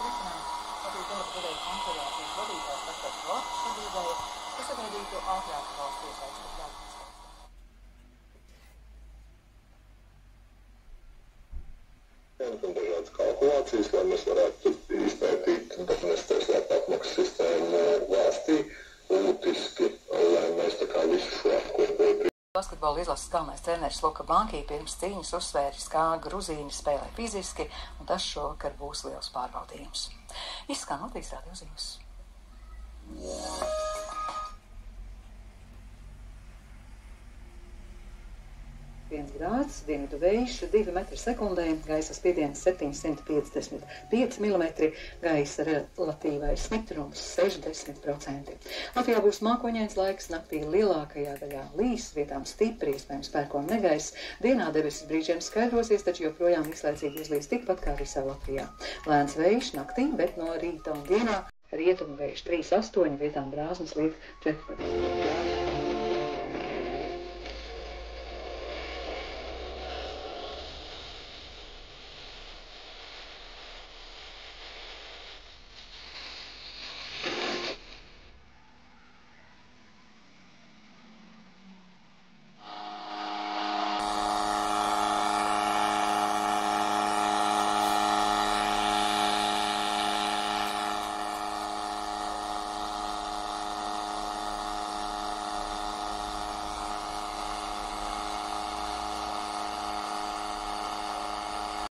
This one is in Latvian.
risinājums Latvijas darba devēja konfederācijas vadītājs Kaspars Vārts atbildēja, ka sagaidītu ātrāku valsts iesaisti darba inspekcijā. Un dažādas kalkulācijas, lai mēs varētu izpētīt administrēšanās apmaksas sistēmu valstī, būtiski, lai mēs tā kā visu šo apkopotu. Basketbola izlases galvenais treneris Luka Bankī pirms cīņas uzsvēris, kā gruzīni spēlē fiziski, un tas šovakar būs liels pārbaudījums. Izskan Latvijas radio ziņas. 1 grāds, dienvidu vējš 2 metri sekundē, gaisa spiediens 755 mm, gaisa relatīvais mitrums 60%. Latvijā būs mākoņains laiks, naktī lielākajā daļā līs, vietām stipri, iespējams pērkona negaiss. Dienā debesis brīžiem skaidrosies, taču joprojām īslaicīgi uzlīs tikpat kā visā Latvijā. Lēns vējš naktī, bet no rīta un dienā rietumu vējš 3,8, vietām brāzmas līdz 14.